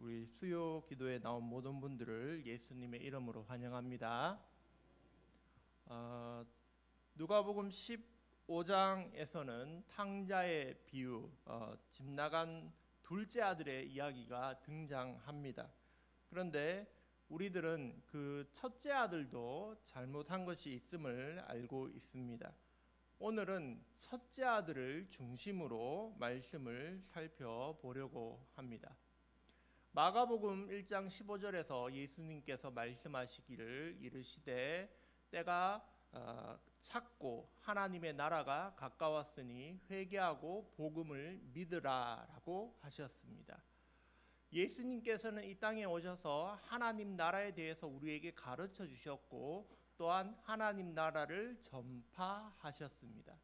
우리 수요 기도에 나온 모든 분들을 예수님의 이름으로 환영합니다. 누가복음 15장에서는 탕자의 비유, 집 나간 둘째 아들의 이야기가 등장합니다. 그런데 우리들은 그 첫째 아들도 잘못한 것이 있음을 알고 있습니다. 오늘은 첫째 아들을 중심으로 말씀을 살펴보려고 합니다. 마가복음 1장 15절에서 예수님께서 말씀하시기를 이르시되 때가 찼고 하나님의 나라가 가까웠으니 회개하고 복음을 믿으라 라고 하셨습니다. 예수님께서는 이 땅에 오셔서 하나님 나라에 대해서 우리에게 가르쳐 주셨고 또한 하나님 나라를 전파하셨습니다.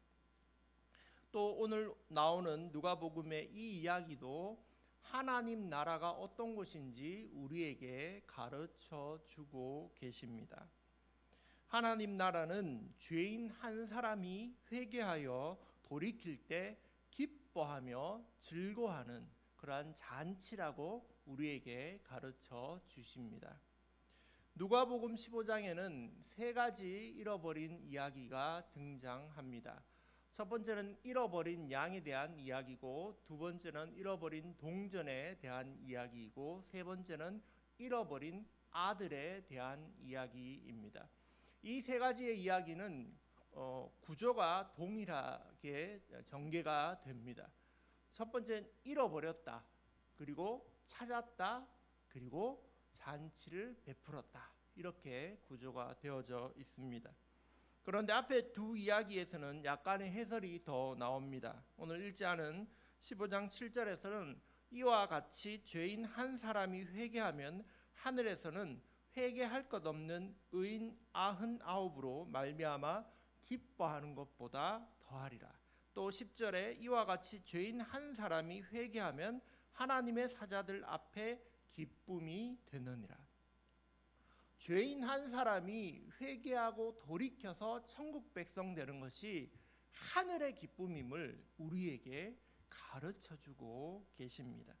또 오늘 나오는 누가복음의 이 이야기도 하나님 나라가 어떤 것인지 우리에게 가르쳐 주고 계십니다. 하나님 나라는 죄인 한 사람이 회개하여 돌이킬 때 기뻐하며 즐거워하는 그러한 잔치라고 우리에게 가르쳐 주십니다. 누가복음 15장에는 세 가지 잃어버린 이야기가 등장합니다. 첫 번째는 잃어버린 양에 대한 이야기고, 두 번째는 잃어버린 동전에 대한 이야기이고, 세 번째는 잃어버린 아들에 대한 이야기입니다. 이 세 가지의 이야기는 구조가 동일하게 전개가 됩니다. 첫 번째는 잃어버렸다, 그리고 찾았다, 그리고 잔치를 베풀었다, 이렇게 구조가 되어져 있습니다. 그런데 앞에 두 이야기에서는 약간의 해설이 더 나옵니다. 오늘 읽지않은 15장 7절에서는 이와 같이 죄인 한 사람이 회개하면 하늘에서는 회개할 것 없는 의인 99으로 말미암아 기뻐하는 것보다 더하리라. 또 10절에 이와 같이 죄인 한 사람이 회개하면 하나님의 사자들 앞에 기쁨이 되느니라. 죄인 한 사람이 회개하고 돌이켜서 천국 백성 되는 것이 하늘의 기쁨임을 우리에게 가르쳐주고 계십니다.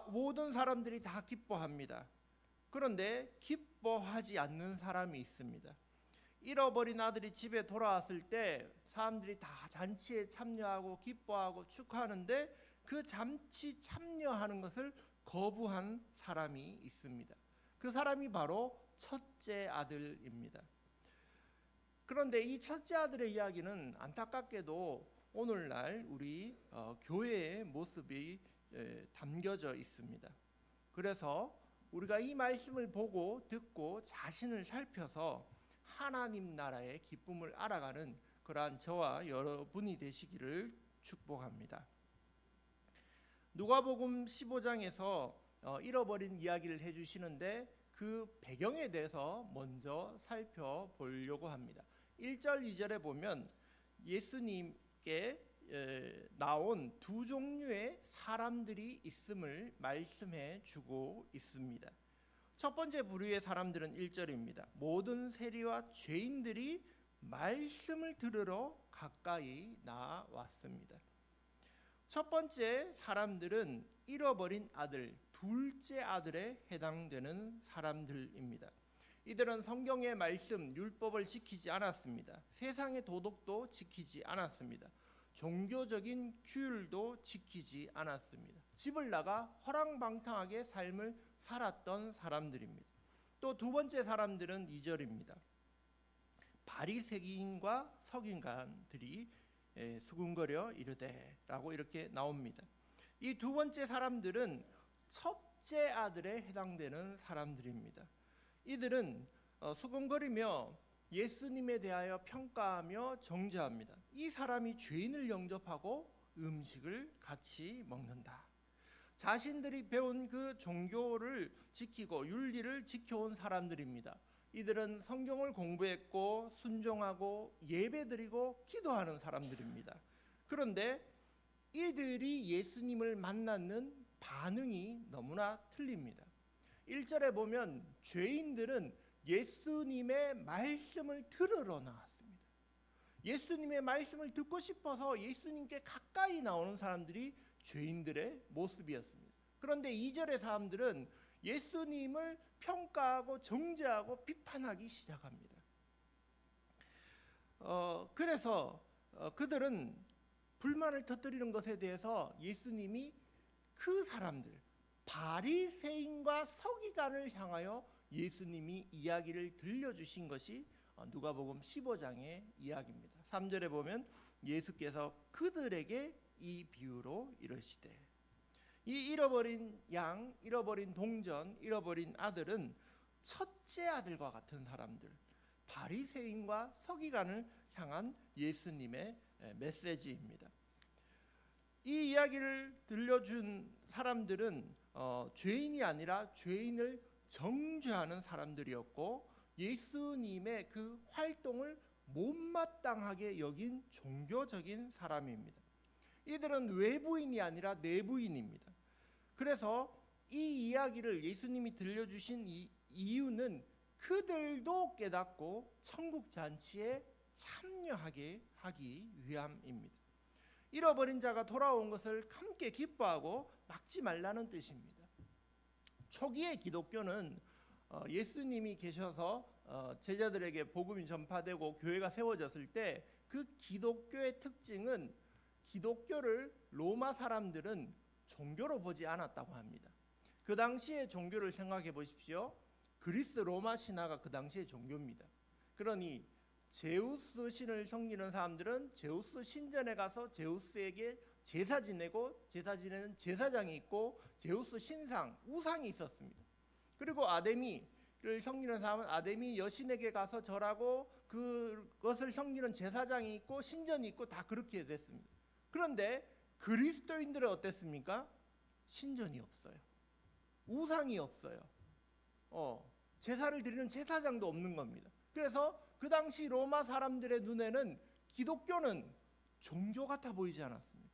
모든 사람들이 다 기뻐합니다. 그런데 기뻐하지 않는 사람이 있습니다. 잃어버린 아들이 집에 돌아왔을 때 사람들이 다 잔치에 참여하고 기뻐하고 축하하는데 그 잔치 참여하는 것을 거부한 사람이 있습니다. 그 사람이 바로 첫째 아들입니다. 그런데 이 첫째 아들의 이야기는 안타깝게도 오늘날 우리 교회의 모습이 담겨져 있습니다. 그래서 우리가 이 말씀을 보고 듣고 자신을 살펴서 하나님 나라의 기쁨을 알아가는 그러한 저와 여러분이 되시기를 축복합니다. 누가복음 15장에서 잃어버린 이야기를 해주시는데 그 배경에 대해서 먼저 살펴보려고 합니다. 1절 2절에 보면 예수님께 나온 두 종류의 사람들이 있음을 말씀해 주고 있습니다. 첫 번째 부류의 사람들은 1절입니다. 모든 세리와 죄인들이 말씀을 들으러 가까이 나왔습니다. 첫 번째 사람들은 잃어버린 아들, 둘째 아들에 해당되는 사람들입니다. 이들은 성경의 말씀, 율법을 지키지 않았습니다. 세상의 도덕도 지키지 않았습니다. 종교적인 규율도 지키지 않았습니다. 집을 나가 허랑방탕하게 삶을 살았던 사람들입니다. 또 두 번째 사람들은 2절입니다. 바리새인과 서기관들이 수군거려 이르되라고 이렇게 나옵니다. 이 두 번째 사람들은 첫째 아들에 해당되는 사람들입니다. 이들은 수군거리며 예수님에 대하여 평가하며 정죄합니다. 이 사람이 죄인을 영접하고 음식을 같이 먹는다. 자신들이 배운 그 종교를 지키고 윤리를 지켜온 사람들입니다. 이들은 성경을 공부했고 순종하고 예배드리고 기도하는 사람들입니다. 그런데 이들이 예수님을 만나는 반응이 너무나 틀립니다. 1절에 보면 죄인들은 예수님의 말씀을 들으러 나왔습니다. 예수님의 말씀을 듣고 싶어서 예수님께 가까이 나오는 사람들이 죄인들의 모습이었습니다. 그런데 2절의 사람들은 예수님을 평가하고 정죄하고 비판하기 시작합니다. 그래서 그들은 불만을 터뜨리는 것에 대해서 예수님이 그 사람들, 바리새인과 서기관을 향하여 예수님이 이야기를 들려주신 것이 누가복음 15장의 이야기입니다. 3절에 보면 예수께서 그들에게 이 비유로 이르시되, 이 잃어버린 양, 잃어버린 동전, 잃어버린 아들은 첫째 아들과 같은 사람들, 바리새인과 서기관을 향한 예수님의 메시지입니다. 이 이야기를 들려준 사람들은 죄인이 아니라 죄인을 정죄하는 사람들이었고, 예수님의 그 활동을 못마땅하게 여긴 종교적인 사람입니다. 이들은 외부인이 아니라 내부인입니다. 그래서 이 이야기를 예수님이 들려주신 이유는 그들도 깨닫고 천국 잔치에 참여하게 하기 위함입니다. 잃어버린 자가 돌아온 것을 함께 기뻐하고 막지 말라는 뜻입니다. 초기의 기독교는 예수님이 계셔서 제자들에게 복음이 전파되고 교회가 세워졌을 때 그 기독교의 특징은 기독교를 로마 사람들은 종교로 보지 않았다고 합니다. 그 당시의 종교를 생각해 보십시오. 그리스 로마 신화가 그 당시의 종교입니다. 그러니 제우스 신을 섬기는 사람들은 제우스 신전에 가서 제우스에게 제사 지내고, 제사 지내는 제사장이 있고 제우스 신상, 우상이 있었습니다. 그리고 아데미를 섬기는 사람은 아데미 여신에게 가서 절하고 그것을 섬기는 제사장이 있고 신전이 있고 다 그렇게 됐습니다. 그런데 그리스도인들은 어땠습니까? 신전이 없어요. 우상이 없어요. 제사를 드리는 제사장도 없는 겁니다. 그래서 그 당시 로마 사람들의 눈에는 기독교는 종교 같아 보이지 않았습니다.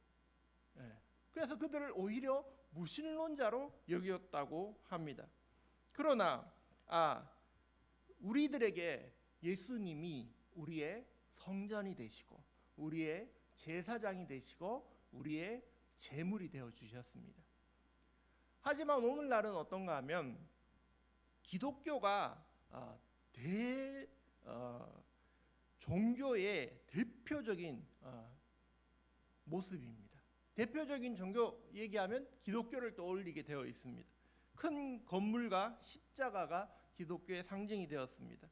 그래서 그들을 오히려 무신론자로 여겼다고 합니다. 그러나 우리들에게 예수님이 우리의 성전이 되시고 우리의 제사장이 되시고 우리의 제물이 되어 주셨습니다. 하지만 오늘날은 어떤가 하면 기독교가 종교의 대표적인 모습입니다. 대표적인 종교 얘기하면 기독교를 떠올리게 되어 있습니다. 큰 건물과 십자가가 기독교의 상징이 되었습니다.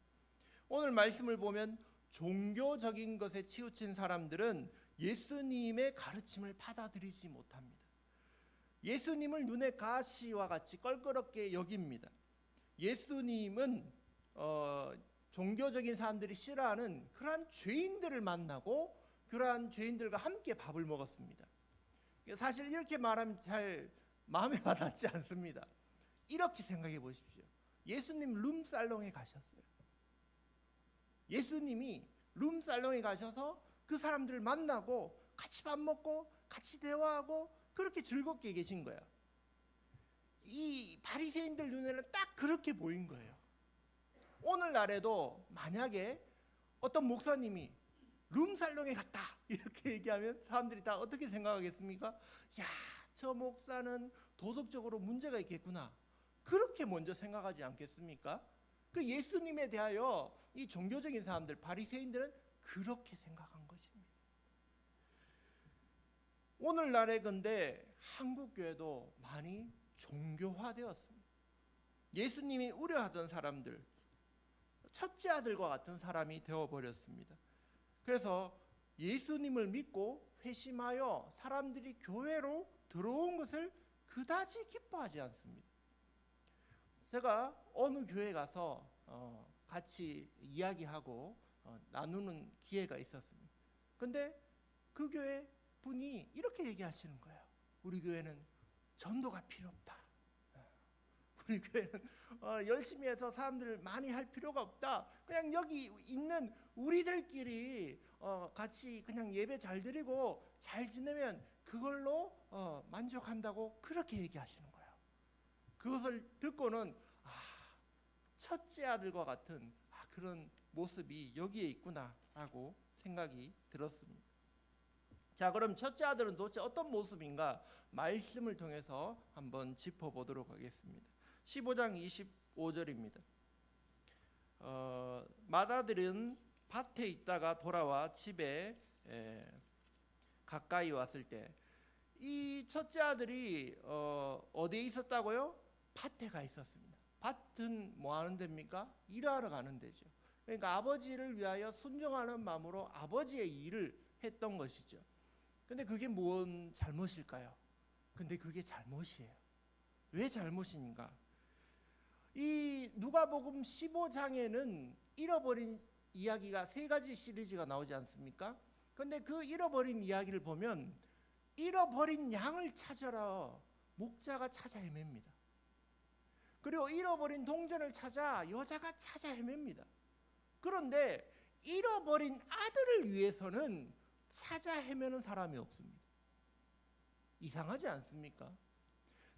오늘 말씀을 보면 종교적인 것에 치우친 사람들은 예수님의 가르침을 받아들이지 못합니다. 예수님을 눈의 가시와 같이 껄끄럽게 여깁니다. 예수님은 종교적인 사람들이 싫어하는 그러한 죄인들을 만나고 그러한 죄인들과 함께 밥을 먹었습니다. 사실 이렇게 말하면 잘 마음에 와닿지 않습니다. 이렇게 생각해 보십시오. 예수님 룸살롱에 가셨어요. 예수님이 룸살롱에 가셔서 그 사람들을 만나고 같이 밥 먹고 같이 대화하고 그렇게 즐겁게 계신 거예요. 이 바리새인들 눈에는 딱 그렇게 보인 거예요. 오늘날에도 만약에 어떤 목사님이 룸살롱에 갔다 이렇게 얘기하면 사람들이 다 어떻게 생각하겠습니까? 야, 저 목사는 도덕적으로 문제가 있겠구나. 그렇게 먼저 생각하지 않겠습니까? 그 예수님에 대하여 이 종교적인 사람들, 바리새인들은 그렇게 생각한 것입니다. 오늘날에 근데 한국 교회도 많이 종교화되었습니다. 예수님이 우려하던 사람들, 첫째 아들과 같은 사람이 되어버렸습니다. 그래서 예수님을 믿고 회심하여 사람들이 교회로 들어온 것을 그다지 기뻐하지 않습니다. 제가 어느 교회 가서 같이 이야기하고 나누는 기회가 있었습니다. 근데 그 교회 분이 이렇게 얘기하시는 거예요. 우리 교회는 전도가 필요 없다. 우리 교회는 열심히 해서 사람들 많이 할 필요가 없다. 그냥 여기 있는 우리들끼리 같이 그냥 예배 잘 드리고 잘 지내면 그걸로 만족한다고 그렇게 얘기하시는 거예요. 그것을 듣고는 첫째 아들과 같은 그런 모습이 여기에 있구나라고 생각이 들었습니다. 자, 그럼 첫째 아들은 도대체 어떤 모습인가 말씀을 통해서 한번 짚어보도록 하겠습니다. 15장 25절입니다. 맏아들은 밭에 있다가 돌아와 집에 가까이 왔을 때 이 첫째 아들이 어디에 있었다고요? 밭에 가 있었습니다. 밭은 뭐 하는 데입니까? 일하러 가는 데죠. 그러니까 아버지를 위하여 순종하는 마음으로 아버지의 일을 했던 것이죠. 근데 그게 뭔 잘못일까요? 근데 그게 잘못이에요. 왜 잘못인가? 이 누가복음 15장에는 잃어버린 이야기가 세 가지 시리즈가 나오지 않습니까? 근데 그 잃어버린 이야기를 보면 잃어버린 양을 찾아라 목자가 찾아 헤맵니다. 그리고 잃어버린 동전을 찾아 여자가 찾아 헤맵니다. 그런데 잃어버린 아들을 위해서는 찾아 헤매는 사람이 없습니다. 이상하지 않습니까?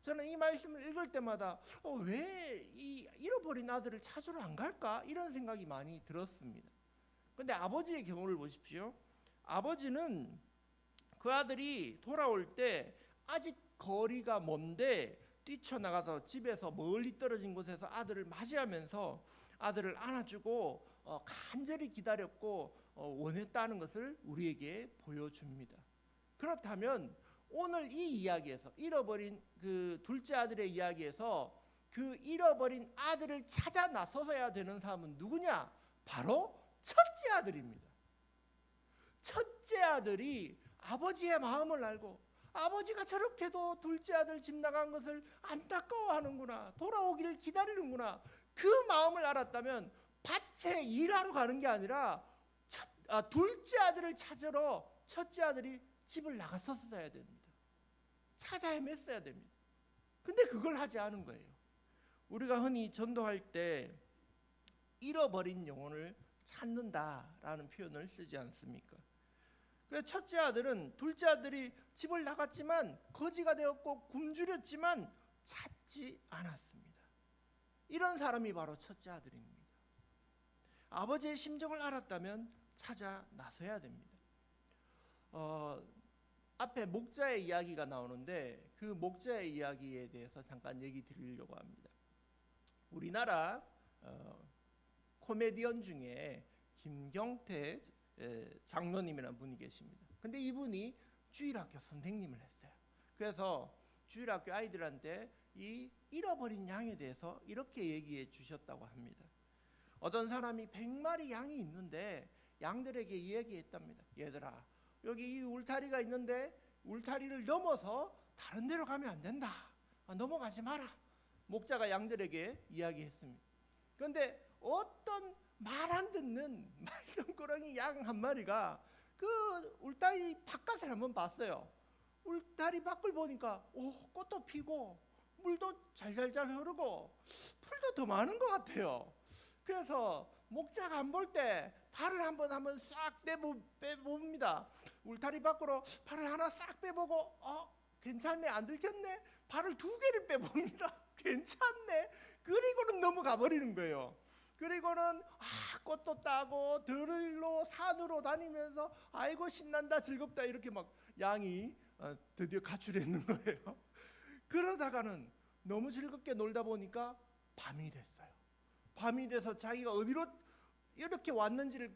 저는 이 말씀을 읽을 때마다 왜 이 잃어버린 아들을 찾으러 안 갈까? 이런 생각이 많이 들었습니다. 그런데 아버지의 경우를 보십시오. 아버지는 그 아들이 돌아올 때 아직 거리가 먼데 뛰쳐나가서 집에서 멀리 떨어진 곳에서 아들을 맞이하면서 아들을 안아주고 간절히 기다렸고 원했다는 것을 우리에게 보여줍니다. 그렇다면 오늘 이 이야기에서 잃어버린 그 둘째 아들의 이야기에서 그 잃어버린 아들을 찾아 나서서야 되는 사람은 누구냐? 바로 첫째 아들입니다. 첫째 아들이 아버지의 마음을 알고 아버지가 저렇게도 둘째 아들 집 나간 것을 안타까워하는구나, 돌아오기를 기다리는구나, 그 마음을 알았다면 밭에 일하러 가는 게 아니라 둘째 아들을 찾으러 첫째 아들이 집을 나갔었어야 됩니다. 찾아 헤맸어야 됩니다. 근데 그걸 하지 않은 거예요. 우리가 흔히 전도할 때 잃어버린 영혼을 찾는다라는 표현을 쓰지 않습니까? 그래서 첫째 아들은 둘째 아들이 집을 나갔지만 거지가 되었고 굶주렸지만 찾지 않았습니다. 이런 사람이 바로 첫째 아들입니다. 아버지의 심정을 알았다면 찾아 나서야 됩니다. 앞에 목자의 이야기가 나오는데 그 목자의 이야기에 대해서 잠깐 얘기 드리려고 합니다. 우리나라 코미디언 중에 김경태 장로님이라는 분이 계십니다. 근데 이분이 주일학교 선생님을 했어요. 그래서 주일학교 아이들한테 이 잃어버린 양에 대해서 이렇게 얘기해 주셨다고 합니다. 어떤 사람이 100마리 양이 있는데 양들에게 얘기했답니다. 얘들아, 여기 이 울타리가 있는데 울타리를 넘어서 다른 데로 가면 안 된다. 넘어가지 마라. 목자가 양들에게 이야기했습니다. 그런데 어떤 말 안 듣는 말썽꾸러기 양 한 마리가 그 울타리 바깥을 한번 봤어요. 울타리 밖을 보니까 꽃도 피고 물도 잘잘잘 흐르고 풀도 더 많은 것 같아요. 그래서 목자가 안 볼 때 발을 한번 싹 빼봅니다. 울타리 밖으로 발을 하나 싹 빼보고 괜찮네, 안 들켰네. 발을 2개를 빼봅니다. 괜찮네. 그리고는 넘어가 버리는 거예요. 그리고는 꽃도 따고 들로 산으로 다니면서 아이고 신난다, 즐겁다, 이렇게 막 양이 드디어 가출했는 거예요. 그러다가는 너무 즐겁게 놀다 보니까 밤이 됐어요. 밤이 돼서 자기가 어디로 이렇게 왔는지를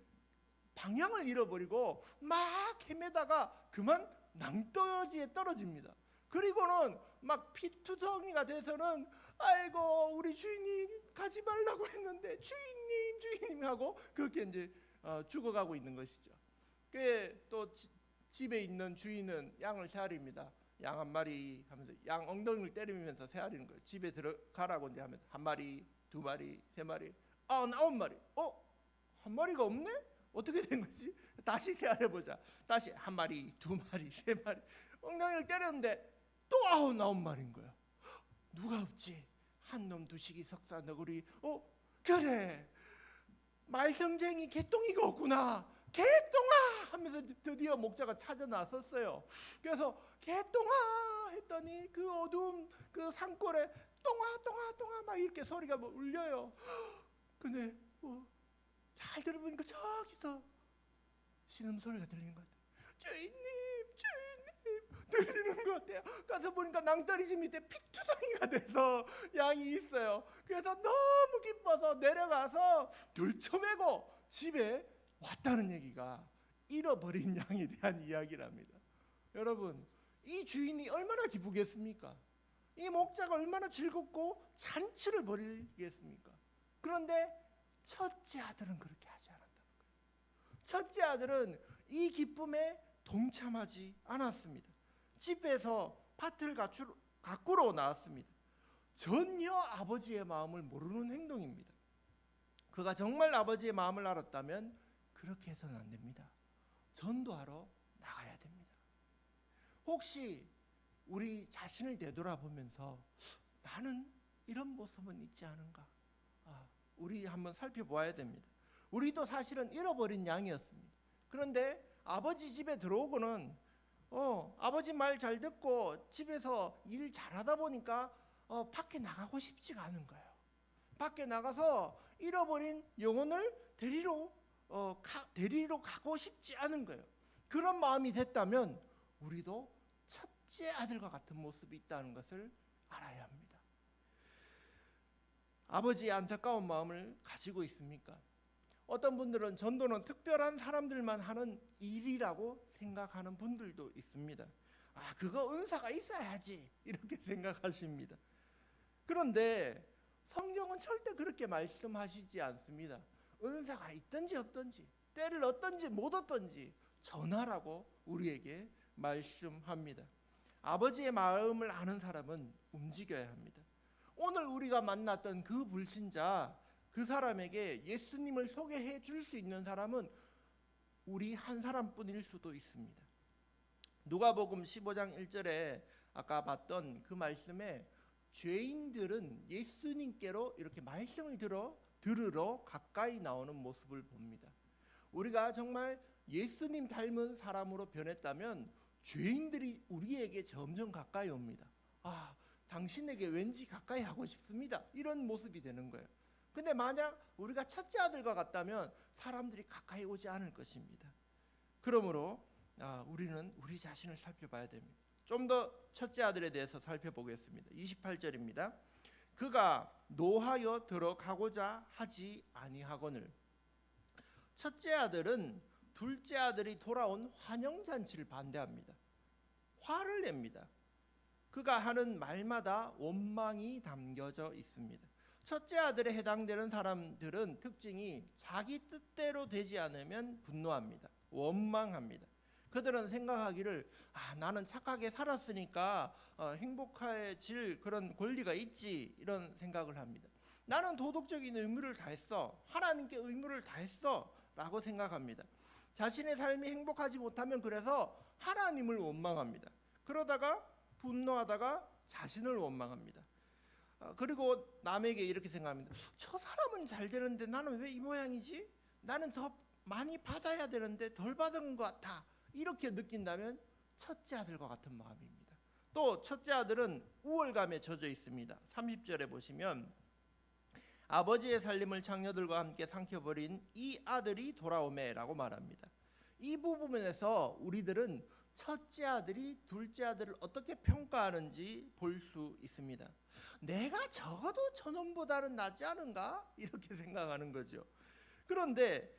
방향을 잃어버리고 막 헤매다가 그만 낭떠러지에 떨어집니다. 그리고는 막 피투성이가 돼서는 아이고 우리 주인이 가지 말라고 했는데 주인님 하고 그렇게 이제 죽어가고 있는 것이죠. 또 집에 있는 주인은 양을 세아립니다. 양 한 마리 하면서 양 엉덩이를 때리면서 세아리는 거예요. 집에 들어가라고 이제 하면서 1마리, 2마리, 3마리, 9마리. 한 마리가 없네? 어떻게 된 거지? 다시 세아려보자. 다시 1마리, 2마리, 3마리. 엉덩이를 때렸는데 또 9마리인 거야. 누가 없지? 한놈 두식이 석사 너구리. 그래, 말썽쟁이 개똥이가 없구나. 개똥아 하면서 드디어 목자가 찾아 나섰어요. 그래서 개똥아 했더니 그 어두운 그 산골에 똥아 막 이렇게 소리가 울려요. 근데 잘 들어보니까 저기서 신음소리가 들리는 것 같아요. 주인님 들리는 것 같아요. 가서 보니까 낭떠러지 밑에 피투성이가 돼서 양이 있어요. 그래서 너무 기뻐서 내려가서 들쳐매고 집에 왔다는 얘기가 잃어버린 양에 대한 이야기랍니다. 여러분, 이 주인이 얼마나 기쁘겠습니까? 이 목자가 얼마나 즐겁고 잔치를 벌이겠습니까? 그런데 첫째 아들은 그렇게 하지 않았다는 거예요. 첫째 아들은 이 기쁨에 동참하지 않았습니다. 집에서 밭을 가꾸러 나왔습니다. 전혀 아버지의 마음을 모르는 행동입니다. 그가 정말 아버지의 마음을 알았다면 그렇게 해서는 안 됩니다. 전도하러 나가야 됩니다. 혹시 우리 자신을 되돌아보면서 나는 이런 모습은 있지 않은가? 우리 한번 살펴보아야 됩니다. 우리도 사실은 잃어버린 양이었습니다. 그런데 아버지 집에 들어오고는 아버지 말 잘 듣고 집에서 일 잘하다 보니까 밖에 나가고 싶지가 않은 거예요. 밖에 나가서 잃어버린 영혼을 데리러 가고 싶지 않은 거예요. 그런 마음이 됐다면 우리도 첫째 아들과 같은 모습이 있다는 것을 알아야 합니다. 아버지의 안타까운 마음을 가지고 있습니까? 어떤 분들은 전도는 특별한 사람들만 하는 일이라고 생각하는 분들도 있습니다. 그거 은사가 있어야지 이렇게 생각하십니다. 그런데 성경은 절대 그렇게 말씀하시지 않습니다. 은사가 있든지 없든지, 때를 얻든지 못 얻든지 전하라고 우리에게 말씀합니다. 아버지의 마음을 아는 사람은 움직여야 합니다. 오늘 우리가 만났던 그 불신자, 그 사람에게 예수님을 소개해 줄 수 있는 사람은 우리 한 사람뿐일 수도 있습니다. 누가복음 15장 1절에 아까 봤던 그 말씀에 죄인들은 예수님께로 이렇게 말씀을 들으러 가까이 나오는 모습을 봅니다. 우리가 정말 예수님 닮은 사람으로 변했다면 죄인들이 우리에게 점점 가까이 옵니다. 당신에게 왠지 가까이 하고 싶습니다. 이런 모습이 되는 거예요. 근데 만약 우리가 첫째 아들과 같다면 사람들이 가까이 오지 않을 것입니다. 그러므로 우리는 우리 자신을 살펴봐야 됩니다. 좀 더 첫째 아들에 대해서 살펴보겠습니다. 28절입니다. 그가 노하여 들어가고자 하지 아니하거늘. 첫째 아들은 둘째 아들이 돌아온 환영잔치를 반대합니다. 화를 냅니다. 그가 하는 말마다 원망이 담겨져 있습니다. 첫째 아들에 해당되는 사람들은 특징이 자기 뜻대로 되지 않으면 분노합니다. 원망합니다. 그들은 생각하기를 나는 착하게 살았으니까 행복해질 그런 권리가 있지, 이런 생각을 합니다. 나는 도덕적인 의무를 다했어, 하나님께 의무를 다했어 라고 생각합니다. 자신의 삶이 행복하지 못하면 그래서 하나님을 원망합니다. 그러다가 분노하다가 자신을 원망합니다. 그리고 남에게 이렇게 생각합니다. 저 사람은 잘 되는데 나는 왜 이 모양이지? 나는 더 많이 받아야 되는데 덜 받은 것 같아. 이렇게 느낀다면 첫째 아들과 같은 마음입니다. 또 첫째 아들은 우월감에 젖어 있습니다. 30절에 보시면 아버지의 살림을 장녀들과 함께 삼켜버린 이 아들이 돌아오매라고 말합니다. 이 부분에서 우리들은 첫째 아들이 둘째 아들을 어떻게 평가하는지 볼 수 있습니다. 내가 적어도 저놈보다는 낫지 않은가? 이렇게 생각하는 거죠. 그런데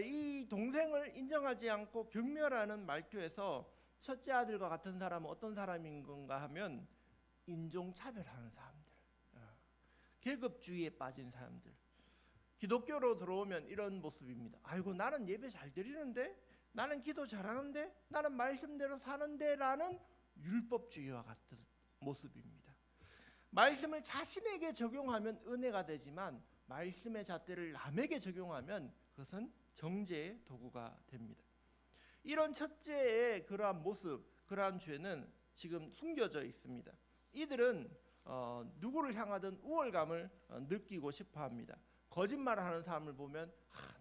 이 동생을 인정하지 않고 경멸하는 말투에서 첫째 아들과 같은 사람은 어떤 사람인 건가 하면 인종차별하는 사람들, 계급주의에 빠진 사람들. 기독교로 들어오면 이런 모습입니다. 아이고, 나는 예배 잘 드리는데, 나는 기도 잘하는데, 나는 말씀대로 사는데 라는 율법주의와 같은 모습입니다. 말씀을 자신에게 적용하면 은혜가 되지만 말씀의 잣대를 남에게 적용하면 그것은 정죄의 도구가 됩니다. 이런 첫째의 그러한 모습, 그러한 죄는 지금 숨겨져 있습니다. 이들은 누구를 향하든 우월감을 느끼고 싶어합니다. 거짓말하는 사람을 보면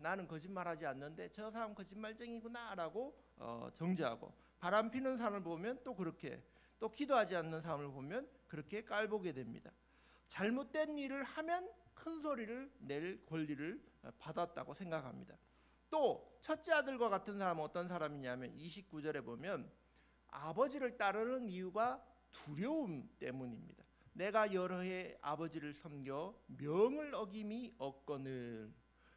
나는 거짓말하지 않는데 저 사람 거짓말쟁이구나라고 정죄하고, 바람 피는 사람을 보면 또 그렇게, 또 기도하지 않는 사람을 보면 그렇게 깔보게 됩니다. 잘못된 일을 하면 큰 소리를 낼 권리를 받았다고 생각합니다. 또 첫째 아들과 같은 사람은 어떤 사람이냐면 29절에 보면 아버지를 따르는 이유가 두려움 때문입니다. 내가 여러 해 아버지를 섬겨 명을 어김이 없거늘.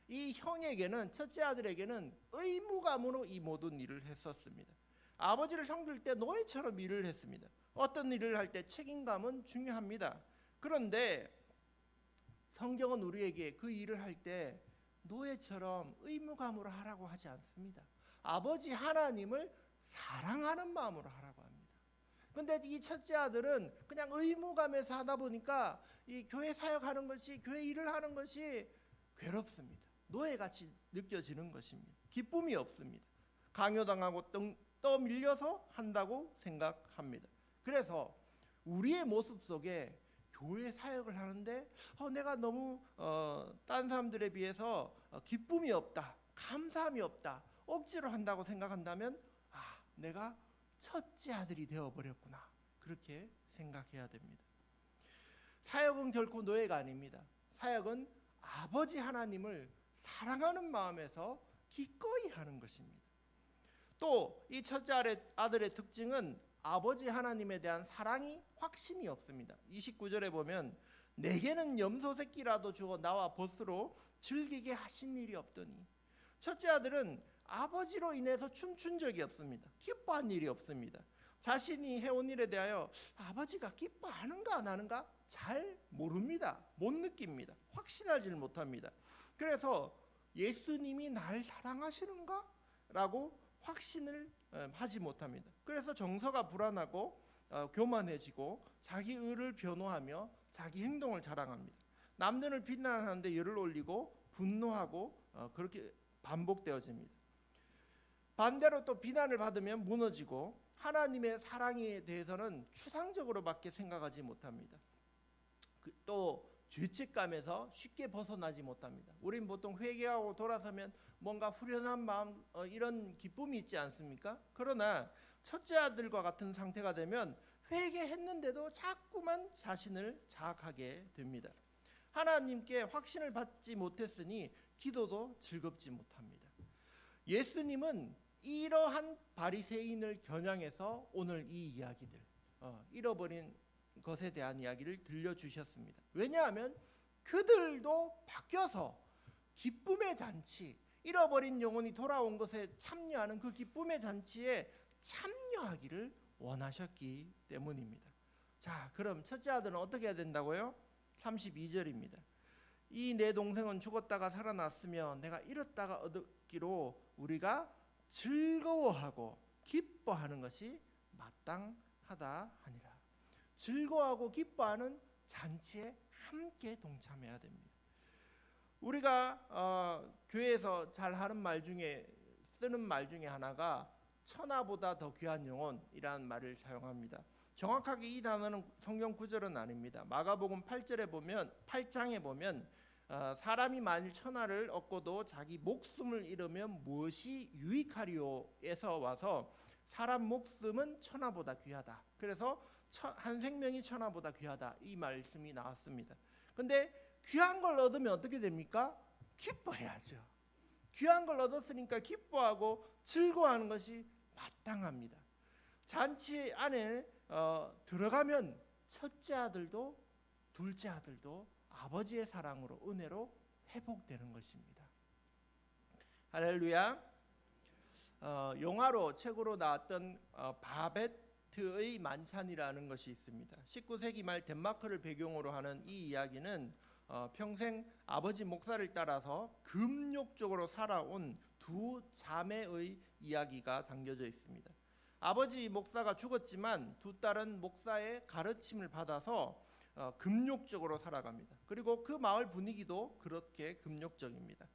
이 형에게는, 첫째 아들에게는 의무감으로 이 모든 일을 했었습니다. 아버지를 섬길 때 노예처럼 일을 했습니다. 어떤 일을 할 때 책임감은 중요합니다. 그런데 성경은 우리에게 그 일을 할 때 노예처럼 의무감으로 하라고 하지 않습니다. 아버지 하나님을 사랑하는 마음으로 하라고 합니다. 그런데 이 첫째 아들은 그냥 의무감에서 하다 보니까 이 교회 사역하는 것이, 교회 일을 하는 것이 괴롭습니다. 노예같이 느껴지는 것입니다. 기쁨이 없습니다. 강요당하고 떠밀려서 한다고 생각합니다. 그래서 우리의 모습 속에 교회 사역을 하는데 내가 너무 다른 사람들에 비해서 기쁨이 없다, 감사함이 없다, 억지로 한다고 생각한다면 내가 첫째 아들이 되어버렸구나, 그렇게 생각해야 됩니다. 사역은 결코 노예가 아닙니다. 사역은 아버지 하나님을 사랑하는 마음에서 기꺼이 하는 것입니다. 또 이 첫째 아들의 특징은 아버지 하나님에 대한 사랑이 확신이 없습니다. 29절에 보면 내게는 염소 새끼라도 주어 나와 벗으로 즐기게 하신 일이 없더니. 첫째 아들은 아버지로 인해서 춤춘 적이 없습니다. 기뻐한 일이 없습니다. 자신이 해온 일에 대하여 아버지가 기뻐하는가 안 하는가 잘 모릅니다. 못 느낍니다. 확신하지 못합니다. 그래서 예수님이 날 사랑하시는가? 라고 확신을 하지 못합니다. 그래서 정서가 불안하고 교만해지고 자기 의를 변호하며 자기 행동을 자랑합니다. 남들을 비난하는데 열을 올리고 분노하고 그렇게 반복되어집니다. 반대로 또 비난을 받으면 무너지고 하나님의 사랑에 대해서는 추상적으로밖에 생각하지 못합니다. 또 죄책감에서 쉽게 벗어나지 못합니다. 우린 보통 회개하고 돌아서면 뭔가 후련한 마음, 이런 기쁨이 있지 않습니까? 그러나 첫째 아들과 같은 상태가 되면 회개했는데도 자꾸만 자신을 자학하게 됩니다. 하나님께 확신을 받지 못했으니 기도도 즐겁지 못합니다. 예수님은 이러한 바리새인을 겨냥해서 오늘 이 이야기들, 잃어버린 것에 대한 이야기를 들려주셨습니다. 왜냐하면 그들도 바뀌어서 기쁨의 잔치, 잃어버린 영혼이 돌아온 것에 참여하는 그 기쁨의 잔치에 참여하기를 원하셨기 때문입니다. 자, 그럼 첫째 아들은 어떻게 해야 된다고요? 32절입니다. 이 내 동생은 죽었다가 살아났으며 내가 잃었다가 얻기로 우리가 즐거워하고 기뻐하는 것이 마땅하다 하니라. 즐거워하고 기뻐하는 잔치에 함께 동참해야 됩니다. 우리가 교회에서 잘 하는 말 중에, 쓰는 말 중에 하나가 천하보다 더 귀한 영혼이라는 말을 사용합니다. 정확하게 이 단어는 성경 구절은 아닙니다. 마가복음 8장에 보면 사람이 만일 천하를 얻고도 자기 목숨을 잃으면 무엇이 유익하리오에서 와서 사람 목숨은 천하보다 귀하다. 그래서 한 생명이 천하보다 귀하다, 이 말씀이 나왔습니다. 근데 귀한 걸 얻으면 어떻게 됩니까? 기뻐해야죠. 귀한 걸 얻었으니까 기뻐하고 즐거워하는 것이 마땅합니다. 잔치 안에 들어가면 첫째 아들도 둘째 아들도 아버지의 사랑으로, 은혜로 회복되는 것입니다. 할렐루야. 영화로, 책으로 나왔던 바베트의 만찬이라는 것이 있습니다. 19세기 말 덴마크를 배경으로 하는 이 이야기는 평생 아버지 목사를 따라서 금욕적으로 살아온 두 자매의 이야기가 담겨져 있습니다. 아버지 목사가 죽었지만 두 딸은 목사의 가르침을 받아서 금욕적으로 살아갑니다. 그리고 그 마을 분위기도 그렇게 금욕적입니다.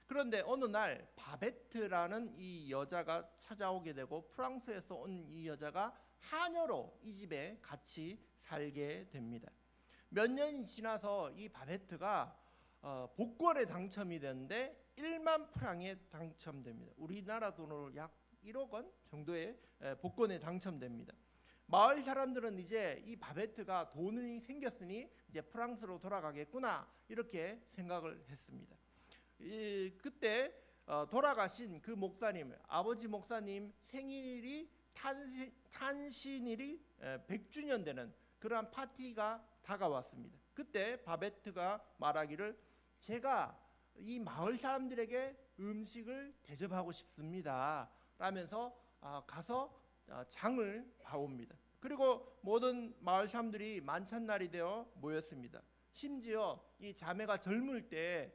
그런데 어느 날 바베트라는 이 여자가 찾아오게 되고, 프랑스에서 온 이 여자가 하녀로 이 집에 같이 살게 됩니다. 몇 년이 지나서 이 바베트가 복권에 당첨이 되는데 1만 프랑에 당첨됩니다. 우리나라 돈으로 약 1억 원 정도의 복권에 당첨됩니다. 마을 사람들은 이제 이 바베트가 돈이 생겼으니 이제 프랑스로 돌아가겠구나, 이렇게 생각을 했습니다. 그때 돌아가신 그 목사님, 아버지 목사님 생일이 탄신일이 100주년 되는 그러한 파티가 다가왔습니다. 그때 바베트가 말하기를 제가 이 마을 사람들에게 음식을 대접하고 싶습니다 라면서 가서 장을 봐옵니다. 그리고 모든 마을 사람들이 만찬날이 되어 모였습니다. 심지어 이 자매가 젊을 때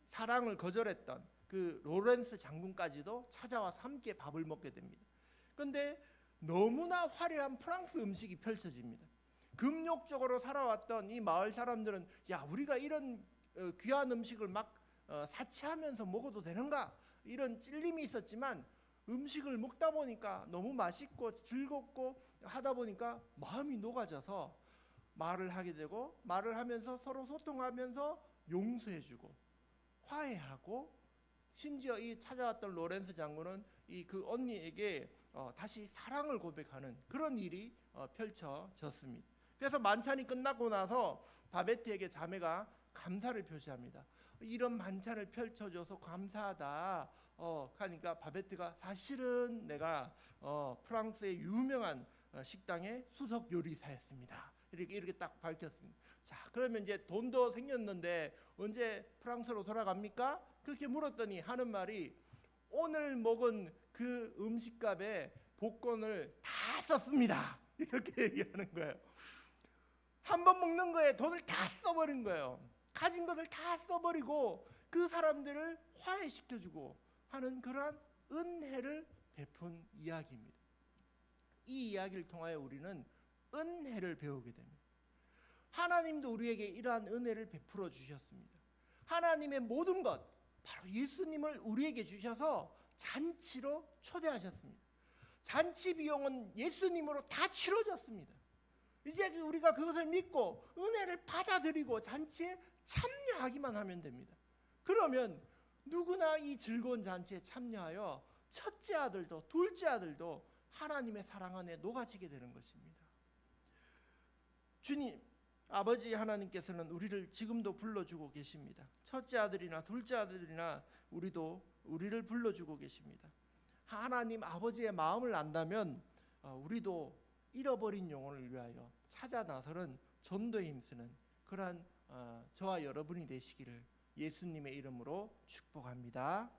사랑을 거절했던 그 로렌스 장군까지도 찾아와서 함께 밥을 먹게 됩니다. 그런데 너무나 화려한 프랑스 음식이 펼쳐집니다. 금욕적으로 살아왔던 이 마을 사람들은 야, 우리가 이런 귀한 음식을 막 사치하면서 먹어도 되는가, 이런 찔림이 있었지만 음식을 먹다 보니까 너무 맛있고 즐겁고 하다 보니까 마음이 녹아져서 말을 하게 되고, 말을 하면서 서로 소통하면서 용서해주고 화해하고, 심지어 이 찾아왔던 로렌스 장군은 이 그 언니에게 다시 사랑을 고백하는 그런 일이 펼쳐졌습니다. 그래서 만찬이 끝나고 나서 바베트에게 자매가 감사를 표시합니다. 이런 만찬을 펼쳐줘서 감사하다. 하니까 바베트가 사실은 내가 프랑스의 유명한 식당의 수석 요리사였습니다. 이렇게 딱 밝혔습니다. 자, 그러면 이제 돈도 생겼는데 언제 프랑스로 돌아갑니까? 그렇게 물었더니 하는 말이 오늘 먹은 그 음식값에 복권을 다 썼습니다. 이렇게 얘기하는 거예요. 한 번 먹는 거에 돈을 다 써버린 거예요. 가진 것을 다 써버리고 그 사람들을 화해시켜주고 하는 그러한 은혜를 베푼 이야기입니다. 이 이야기를 통하여 우리는 은혜를 배우게 됩니다. 하나님도 우리에게 이러한 은혜를 베풀어 주셨습니다. 하나님의 모든 것, 바로 예수님을 우리에게 주셔서 잔치로 초대하셨습니다. 잔치 비용은 예수님으로 다 치러졌습니다. 이제 우리가 그것을 믿고 은혜를 받아들이고 잔치에 참여하기만 하면 됩니다. 그러면 누구나 이 즐거운 잔치에 참여하여 첫째 아들도 둘째 아들도 하나님의 사랑 안에 녹아지게 되는 것입니다. 주님, 아버지 하나님께서는 우리를 지금도 불러주고 계십니다. 첫째 아들이나 둘째 아들이나 우리를 불러주고 계십니다. 하나님 아버지의 마음을 안다면 우리도 잃어버린 영혼을 위하여 찾아 나서는 전도에 힘쓰는 그러한 저와 여러분이 되시기를 예수님의 이름으로 축복합니다.